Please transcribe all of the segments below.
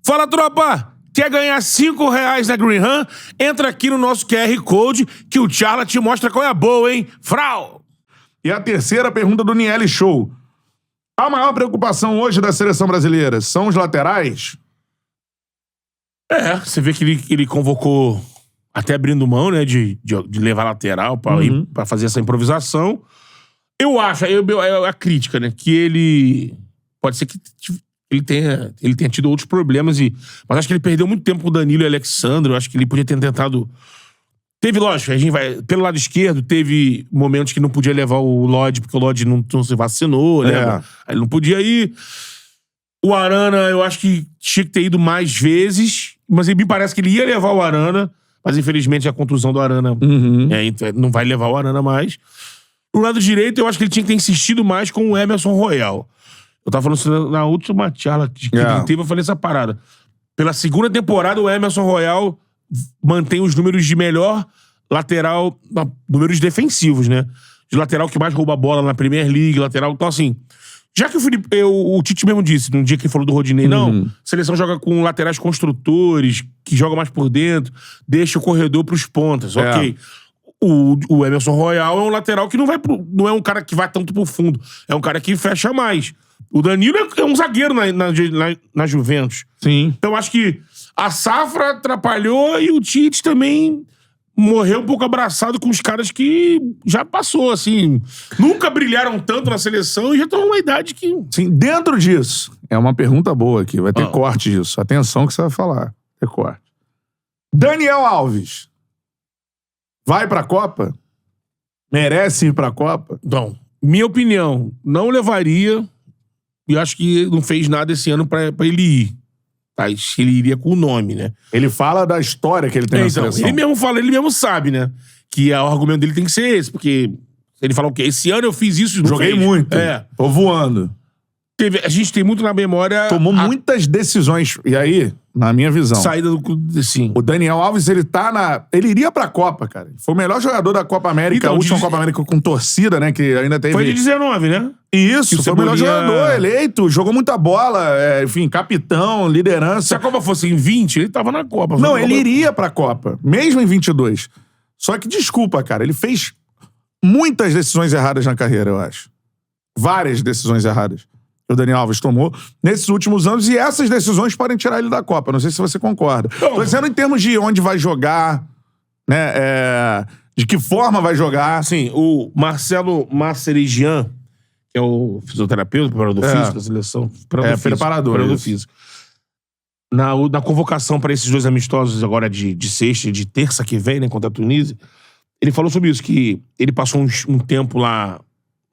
Fala, tropa! Quer ganhar R$5 na Greenham? Entra aqui no nosso QR Code que o Charla te mostra qual é a boa, hein? Frau! E a terceira pergunta do Niele Show. A maior preocupação hoje da seleção brasileira são os laterais? Você vê que ele convocou, até abrindo mão, né, de levar lateral pra fazer essa improvisação. Eu acho, a crítica, né, que ele... Pode ser que ele tenha tido outros problemas, mas acho que ele perdeu muito tempo com o Danilo e o Alexandre. Eu acho que ele podia ter tentado... Teve, lógico, a gente vai... Pelo lado esquerdo, teve momentos que não podia levar o Lodge, porque o Lodge não se vacinou, né? Aí ele não podia ir. O Arana, eu acho que tinha que ter ido mais vezes, mas me parece que ele ia levar o Arana, mas infelizmente a contusão do Arana não vai levar o Arana mais. No lado direito, eu acho que ele tinha que ter insistido mais com o Emerson Royal. Eu tava falando isso na última charla que ele teve, eu falei essa parada. Pela segunda temporada, o Emerson Royal mantém os números de melhor lateral, números defensivos, né? De lateral que mais rouba a bola na Premier League, lateral. Então, assim, já que o Tite mesmo disse, no dia que ele falou do Rodinei, não, a seleção joga com laterais construtores, que jogam mais por dentro, deixa o corredor pros pontas, ok. O Emerson Royal é um lateral que não é um cara que vai tanto pro fundo, é um cara que fecha mais. O Danilo é um zagueiro na Juventus. Sim. Então, acho que a safra atrapalhou e o Tite também morreu um pouco abraçado com os caras que já passou, assim. Nunca brilharam tanto na seleção e já estão numa idade que... Sim, dentro disso, é uma pergunta boa aqui, vai ter corte disso. Atenção que você vai falar. Ter corte. Daniel Alves. Vai pra Copa? Merece ir pra Copa? Então, minha opinião, não levaria... E acho que não fez nada esse ano pra ele ir. Tá? Ele iria com o nome, né? Ele fala da história que ele tem na seleção. Ele mesmo fala, ele mesmo sabe, né? Que o argumento dele tem que ser esse, porque ele fala o quê? Esse ano eu fiz isso, não Joguei fez. muito. Tô voando. A gente tem muito na memória... Tomou muitas decisões. E aí, na minha visão... Saída do... Sim. O Daniel Alves, ele iria pra Copa, cara. Foi o melhor jogador da Copa América, então, a última Copa América com torcida, né? Que ainda teve... Foi de 19, né? Isso, foi o melhor jogador eleito. Jogou muita bola, enfim, capitão, liderança. Se a Copa fosse em 20, ele tava na Copa. Não, ele iria pra Copa, mesmo em 22. Só que, desculpa, cara, ele fez muitas decisões erradas na carreira, eu acho. Várias decisões erradas que o Daniel Alves tomou nesses últimos anos, e essas decisões podem tirar ele da Copa. Não sei se você concorda. Tô dizendo em termos de onde vai jogar, né? De que forma vai jogar. Sim, o Marcelo Marcerigian, que é o fisioterapeuta, preparador físico da seleção. Preparador físico. Na convocação para esses dois amistosos agora de sexta e de terça que vem, né, contra a Tunísia, ele falou sobre isso, que ele passou um tempo lá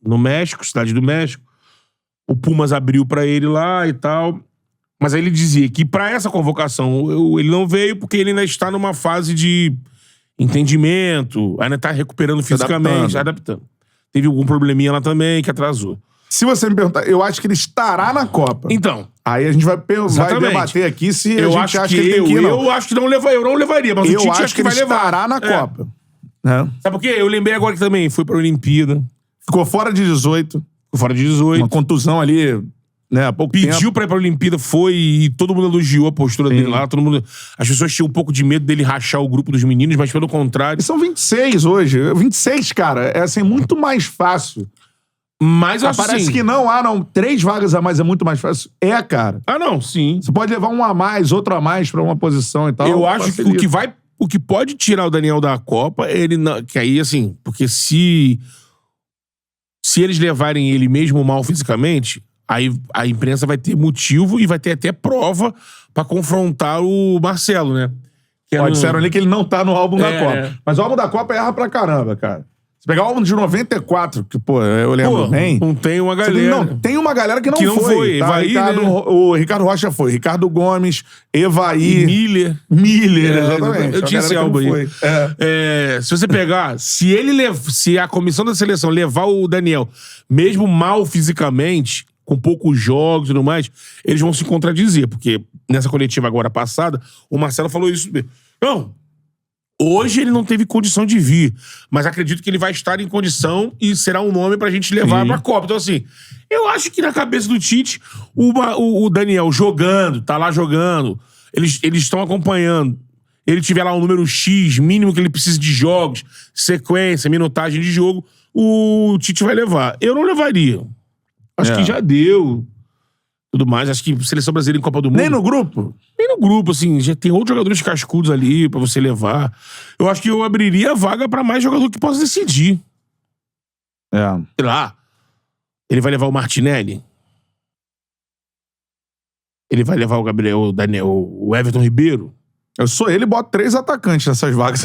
no México, cidade do México. O Pumas abriu pra ele lá e tal. Mas aí ele dizia que pra essa convocação ele não veio porque ele ainda está numa fase de entendimento, ainda tá recuperando fisicamente, adaptando. Teve algum probleminha lá também que atrasou. Se você me perguntar, eu acho que ele estará na Copa. Então. Aí a gente vai debater aqui se a gente acha que ele tem que ir, não. Eu acho que não levaria, eu não levaria, mas o Tite acho que vai levar. Estará na Copa. Sabe por quê? Eu lembrei agora que também foi pra Olimpíada. Ficou fora de 18. Fora de 18. Uma contusão ali, né, há pouco tempo. Pediu pra ir pra Olimpíada, foi, e todo mundo elogiou a postura dele lá. Todo mundo, as pessoas tinham um pouco de medo dele rachar o grupo dos meninos, mas pelo contrário. E são 26 hoje. 26, cara, é assim, muito mais fácil. Mas parece que não. 3 vagas a mais é muito mais fácil. Cara. Não, sim. Você pode levar um a mais, outro a mais pra uma posição e tal. Eu acho que o que pode tirar o Daniel da Copa, que aí, assim, porque se eles levarem ele mesmo mal fisicamente, aí a imprensa vai ter motivo e vai ter até prova pra confrontar o Marcelo, né? Disseram ali que ele não tá no álbum da Copa. Mas o álbum da Copa erra pra caramba, cara. Se pegar o álbum de 94, que, eu lembro bem... Não tem uma galera... Não, tem uma galera que não foi. Tá? Evaí, né? O Ricardo Rocha foi. Ricardo Gomes, Evaí... E Miller. Exatamente. Eu tinha esse álbum aí. Se você pegar... Se a comissão da seleção levar o Daniel, mesmo mal fisicamente, com poucos jogos e tudo mais, eles vão se contradizer. Porque nessa coletiva agora passada, o Marcelo falou isso. Não... Hoje ele não teve condição de vir, mas acredito que ele vai estar em condição e será um nome pra gente levar pra Copa. Então, assim, eu acho que na cabeça do Tite, o Daniel jogando, tá lá jogando, eles estão acompanhando. Ele tiver lá um número X, mínimo que ele precisa de jogos, sequência, minutagem de jogo, o Tite vai levar. Eu não levaria. Acho que já deu. Tudo mais. Acho que seleção brasileira em Copa do Mundo... Nem no grupo? Nem no grupo, assim. Já tem outros jogadores cascudos ali pra você levar. Eu acho que eu abriria a vaga pra mais jogador que possa decidir. Sei lá. Ele vai levar o Martinelli? Ele vai levar o Gabriel, o Daniel, o Everton Ribeiro? Eu sou ele e boto 3 atacantes nessas vagas.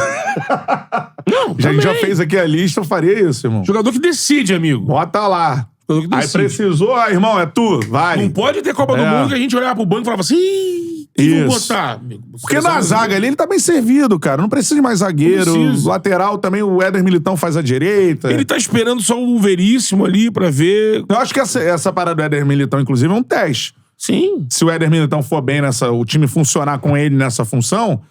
Não, a gente já fez aqui a lista, eu faria isso, irmão. Jogador que decide, amigo. Bota lá. Aí precisou, irmão, é tu, vai. Não pode ter Copa do Mundo que a gente olhava pro banco e falava assim, quem vou botar? Amigo, porque na zaga ali ele tá bem servido, cara. Não precisa de mais zagueiro. Lateral também, o Éder Militão faz a direita. Ele tá esperando só o Veríssimo ali pra ver. Eu acho que essa parada do Éder Militão, inclusive, é um teste. Sim. Se o Éder Militão for bem o time funcionar com ele nessa função,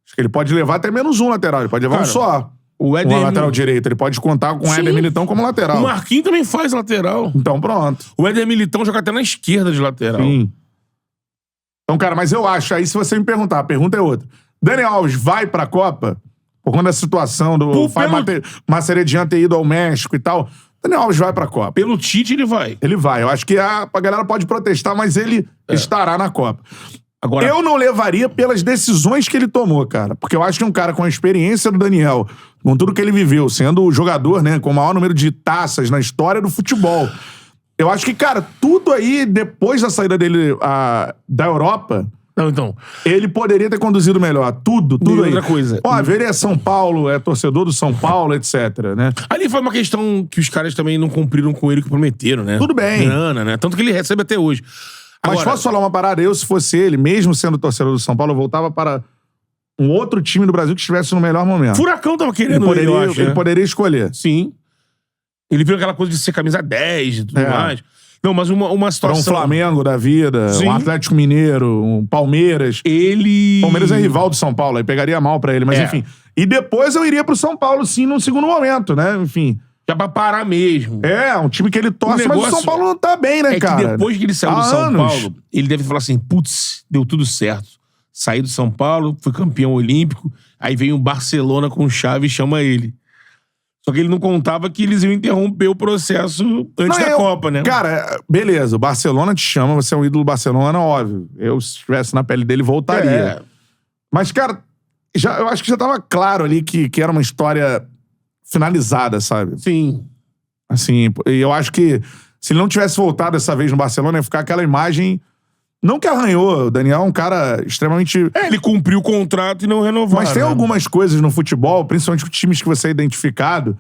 acho que ele pode levar até menos um lateral. Ele pode levar um só. O lateral direito. Ele pode contar com o Éder Militão como lateral. O Marquinhos também faz lateral. Então pronto. O Éder Militão joga até na esquerda de lateral. Sim. Então, cara, mas eu acho, aí se você me perguntar, a pergunta é outra. Daniel Alves vai pra Copa? Por conta da situação do Mascheredian ter ido ao México e tal, Daniel Alves vai pra Copa. Pelo Tite ele vai. Ele vai. Eu acho que a galera pode protestar, mas ele estará na Copa. Agora, eu não levaria pelas decisões que ele tomou, cara. Porque eu acho que um cara com a experiência do Daniel, com tudo que ele viveu, sendo o jogador, né, com o maior número de taças na história do futebol. Eu acho que, cara, tudo aí, depois da saída dele da Europa... Não, então... Ele poderia ter conduzido melhor. Tudo aí. Outra coisa. Ó, ele é São Paulo, é torcedor do São Paulo, etc, né? Ali foi uma questão que os caras também não cumpriram com ele, que prometeram, né? Tudo bem. Grana, né? Tanto que ele recebe até hoje. Mas posso falar uma parada? Eu, se fosse ele, mesmo sendo torcedor do São Paulo, eu voltava para um outro time do Brasil que estivesse no melhor momento. Furacão tava querendo ele, eu acho, ele poderia escolher. Sim. Ele viu aquela coisa de ser camisa 10 e tudo mais. Não, mas uma situação... Para um Flamengo da vida, um Atlético Mineiro, um Palmeiras. Palmeiras é rival do São Paulo, aí pegaria mal pra ele, mas enfim. E depois eu iria pro São Paulo, sim, num segundo momento, né? Enfim. Já pra parar mesmo. Um time que ele torce, mas o São Paulo não tá bem, né, cara? Que depois que ele saiu do São Paulo, ele deve falar assim, putz, deu tudo certo. Saí do São Paulo, fui campeão olímpico, aí vem o Barcelona com chave e chama ele. Só que ele não contava que eles iam interromper o processo antes da Copa, né? Cara, beleza, o Barcelona te chama, você é um ídolo do Barcelona, óbvio. Eu, se estivesse na pele dele, voltaria. Mas, cara, eu acho que já tava claro ali que era uma história finalizada, sabe? Sim. Assim, e eu acho que se ele não tivesse voltado dessa vez no Barcelona, ia ficar aquela imagem... Não que arranhou, o Daniel é um cara extremamente... Ele cumpriu o contrato e não renovou. Mas tem algumas coisas no futebol, principalmente com times que você é identificado,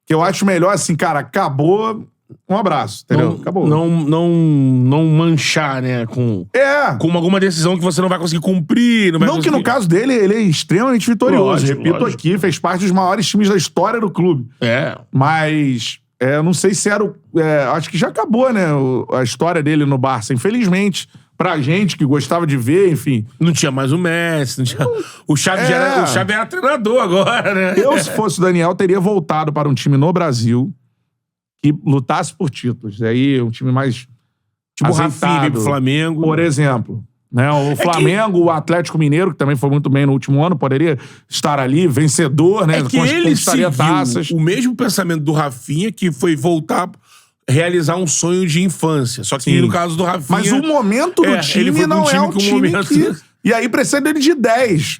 que eu acho melhor assim, cara, acabou, um abraço, entendeu? Acabou. Não manchar, né, com alguma decisão que você não vai conseguir cumprir. Não que no caso dele, ele é extremamente vitorioso. Repito aqui, fez parte dos maiores times da história do clube. Mas... eu não sei se era acho que já acabou, né? A história dele no Barça, infelizmente. Pra gente que gostava de ver, enfim. Não tinha mais o Messi, não tinha... O Xavi era treinador agora, né? Eu, se fosse o Daniel, teria voltado para um time no Brasil que lutasse por títulos. Aí, um time mais tipo o Rafinha pro Flamengo. Por exemplo. Né? O Flamengo, o Atlético Mineiro, que também foi muito bem no último ano, poderia estar ali, vencedor, né? Que ele seguiu taças. O mesmo pensamento do Rafinha, que foi voltar... realizar um sonho de infância. Só que no caso do Rafinha... Mas o momento do time não é o time que... E aí precisa dele de 10.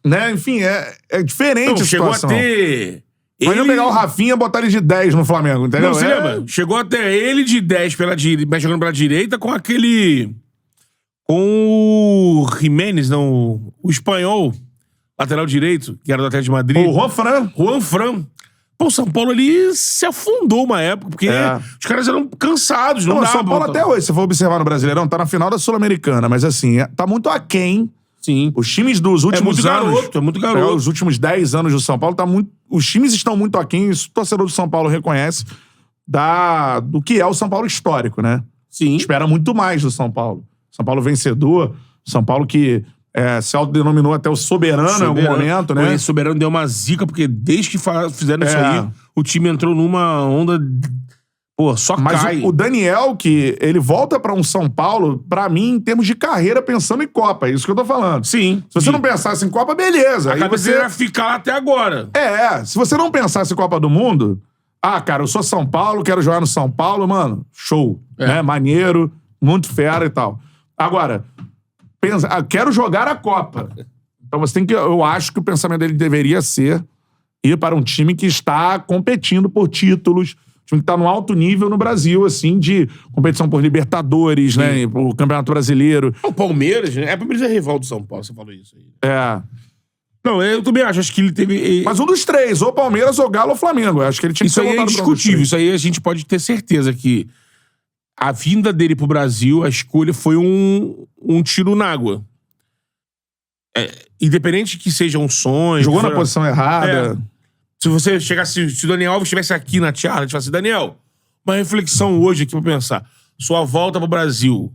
Né? Enfim, é diferente a situação. Chegou a ter... Mas não pegar o Rafinha e botar ele de 10 no Flamengo, entendeu? Não, você lembra? Chegou até ele de 10 mas jogando pela direita com aquele... Com o Jiménez, não... O espanhol, lateral direito, que era do Atlético de Madrid. O Juan Fran. Pô, o São Paulo ali se afundou uma época, porque os caras eram cansados, não dava. O São Paulo até hoje, se for observar no Brasileirão, tá na final da Sul-Americana, mas assim, tá muito aquém. Sim. Os times dos últimos anos... É muito garoto. Os últimos 10 anos do São Paulo, os times estão muito aquém, isso o torcedor do São Paulo reconhece, do que é o São Paulo histórico, né? Sim. Espera muito mais do São Paulo. São Paulo vencedor, São Paulo que se autodenominou até o soberano em algum momento, né? O soberano deu uma zica, porque desde que fizeram isso aí, o time entrou numa onda... Pô, só Mas cai. o Daniel, que ele volta pra um São Paulo, pra mim, em termos de carreira, pensando em Copa. É isso que eu tô falando. Sim. Se você não pensasse em Copa, beleza. A cabeça ia ficar lá até agora. Se você não pensasse em Copa do Mundo... cara, eu sou São Paulo, quero jogar no São Paulo, mano, show. Né? Maneiro, muito fera e tal. Agora, quero jogar a Copa. Então você tem que... Eu acho que o pensamento dele deveria ser ir para um time que está competindo por títulos, time que tá no alto nível no Brasil, assim, de competição por Libertadores, né? Por Campeonato Brasileiro. O Palmeiras, né? O Palmeiras é rival do São Paulo, você falou isso aí. Não, eu também acho que ele teve... Mas um dos três, ou Palmeiras, ou Galo, ou Flamengo. Eu acho que ele tinha que ser voltado. Isso aí é indiscutível. Isso aí a gente pode ter certeza que a vinda dele pro Brasil, a escolha foi um tiro na água. Independente que seja um sonho... Jogou na posição errada... Se você chegasse, se o Daniel Alves estivesse aqui na Charla, a gente falasse assim, Daniel, uma reflexão hoje aqui pra pensar. Sua volta pro Brasil.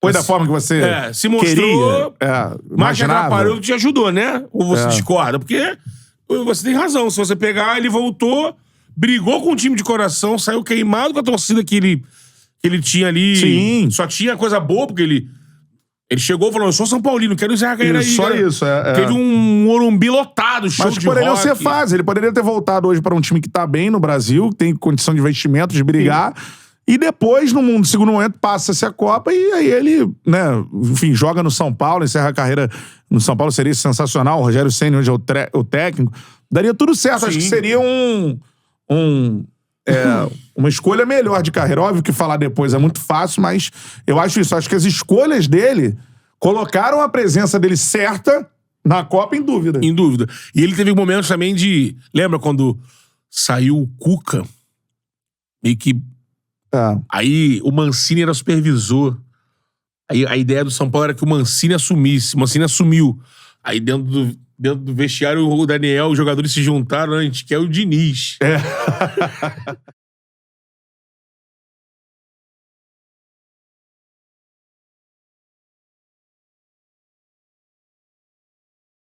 Foi da forma que você se mostrou... Mas que atrapalhou, te ajudou, né? Ou você discorda? Porque você tem razão. Se você pegar, ele voltou, brigou com o time de coração, saiu queimado com a torcida que ele tinha ali. Sim. Só tinha coisa boa, porque ele chegou e falou, eu sou São Paulino, quero encerrar a carreira aí. Só isso, Teve um Morumbi lotado, show de rock. Mas poderia ser fácil. Ele poderia ter voltado hoje para um time que tá bem no Brasil, que tem condição de investimento, de brigar. Sim. E depois, no segundo momento, passa-se a Copa e aí ele, né, enfim, joga no São Paulo, encerra a carreira no São Paulo, seria sensacional. O Rogério Ceni hoje é o técnico. Daria tudo certo. Sim. Acho que seria uma escolha melhor de carreira. Óbvio que falar depois é muito fácil, mas eu acho isso. Acho que as escolhas dele colocaram a presença dele certa na Copa em dúvida. Em dúvida. E ele teve momentos também de... Lembra quando saiu o Cuca? Meio que... Aí o Mancini era supervisor. Aí a ideia do São Paulo era que o Mancini assumisse. O Mancini assumiu. Aí dentro do vestiário, o Daniel, os jogadores se juntaram, a gente quer o Diniz.